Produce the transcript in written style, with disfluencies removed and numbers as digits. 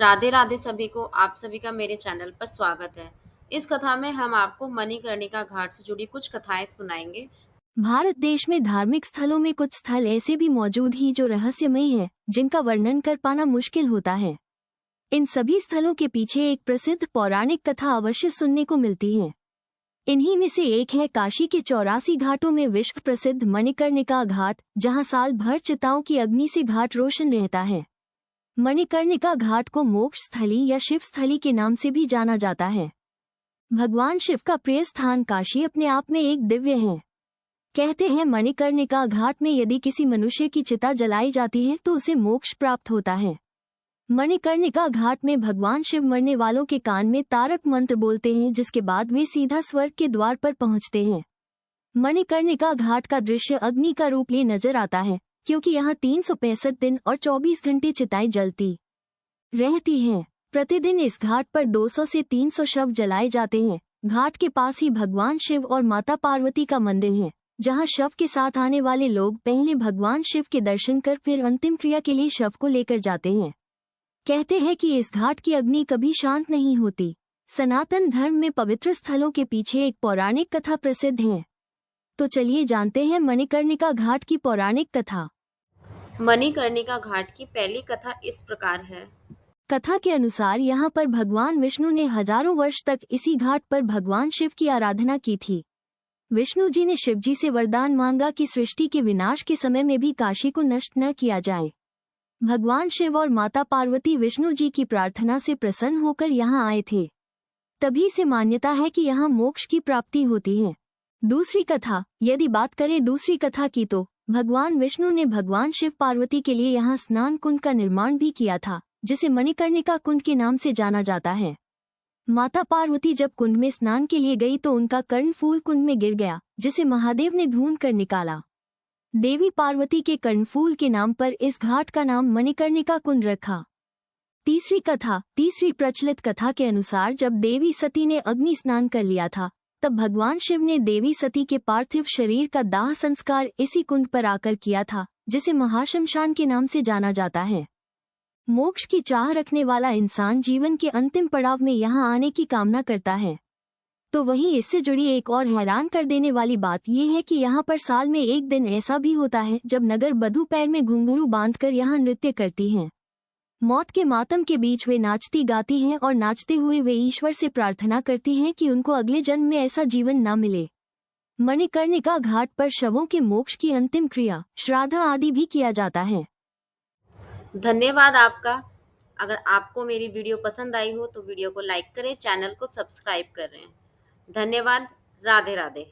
राधे राधे सभी को। आप सभी का मेरे चैनल पर स्वागत है। इस कथा में हम आपको मणिकर्णिका घाट से जुड़ी कुछ कथाएं सुनाएंगे। भारत देश में धार्मिक स्थलों में कुछ स्थल ऐसे भी मौजूद ही जो रहस्यमयी है, जिनका वर्णन कर पाना मुश्किल होता है। इन सभी स्थलों के पीछे एक प्रसिद्ध पौराणिक कथा अवश्य सुनने को मिलती है। इन्हीं में से एक है काशी के 84 घाटों में विश्व प्रसिद्ध मणिकर्णिका घाट, जहां साल भर चिताओं की अग्नि से घाट रोशन रहता है। मणिकर्णिका घाट को मोक्ष स्थली या शिव स्थली के नाम से भी जाना जाता है। भगवान शिव का प्रिय स्थान काशी अपने आप में एक दिव्य है। कहते हैं मणिकर्णिका घाट में यदि किसी मनुष्य की चिता जलाई जाती है तो उसे मोक्ष प्राप्त होता है। मणिकर्णिका घाट में भगवान शिव मरने वालों के कान में तारक मंत्र बोलते हैं, जिसके बाद वे सीधा स्वर्ग के द्वार पर पहुंचते हैं। मणिकर्णिका घाट का दृश्य अग्नि का रूप ले नजर आता है, क्योंकि यहाँ 365 दिन और 24 घंटे चिताएं जलती रहती हैं। प्रतिदिन इस घाट पर 200 से 300 शव जलाए जाते हैं। घाट के पास ही भगवान शिव और माता पार्वती का मंदिर है, जहां शव के साथ आने वाले लोग पहले भगवान शिव के दर्शन कर फिर अंतिम क्रिया के लिए शव को लेकर जाते हैं। कहते हैं कि इस घाट की अग्नि कभी शांत नहीं होती। सनातन धर्म में पवित्र स्थलों के पीछे एक पौराणिक कथा प्रसिद्ध है। तो चलिए जानते हैं मणिकर्णिका घाट की पौराणिक कथा। मणिकर्णिका घाट की पहली कथा इस प्रकार है। कथा के अनुसार यहाँ पर भगवान विष्णु ने हजारों वर्ष तक इसी घाट पर भगवान शिव की आराधना की थी। विष्णु जी ने शिवजी से वरदान मांगा कि सृष्टि के विनाश के समय में भी काशी को नष्ट न किया जाए। भगवान शिव और माता पार्वती विष्णु जी की प्रार्थना से प्रसन्न होकर यहाँ आए थे। तभी से मान्यता है कि यहाँ मोक्ष की प्राप्ति होती है। दूसरी कथा, यदि बात करें दूसरी कथा की, तो भगवान विष्णु ने भगवान शिव पार्वती के लिए यहाँ स्नान कुंड का निर्माण भी किया था, जिसे मणिकर्णिका कुंड के नाम से जाना जाता है। माता पार्वती जब कुंड में स्नान के लिए गई तो उनका कर्णफूल कुंड में गिर गया, जिसे महादेव ने ढूंढ कर निकाला। देवी पार्वती के कर्णफूल के नाम पर इस घाट का नाम मणिकर्णिका कुंड रखा। तीसरी प्रचलित कथा के अनुसार जब देवी सती ने अग्नि स्नान कर लिया था, तब भगवान शिव ने देवी सती के पार्थिव शरीर का दाह संस्कार इसी कुंड पर आकर किया था, जिसे महाश्मशान के नाम से जाना जाता है। मोक्ष की चाह रखने वाला इंसान जीवन के अंतिम पड़ाव में यहाँ आने की कामना करता है। तो वहीं इससे जुड़ी एक और हैरान कर देने वाली बात यह है कि यहाँ पर साल में एक दिन ऐसा भी होता है जब नगर बधू पैर में घुंघरू बांधकर यहाँ नृत्य करती हैं। मौत के मातम के बीच वे नाचती गाती हैं और नाचते हुए वे ईश्वर से प्रार्थना करती हैं कि उनको अगले जन्म में ऐसा जीवन न मिले। मणिकर्णिका घाट पर शवों के मोक्ष की अंतिम क्रिया, श्राद्ध आदि भी किया जाता है। धन्यवाद आपका। अगर आपको मेरी वीडियो पसंद आई हो तो वीडियो को लाइक करें, चैनल को सब्सक्राइब करें। धन्यवाद। राधे राधे।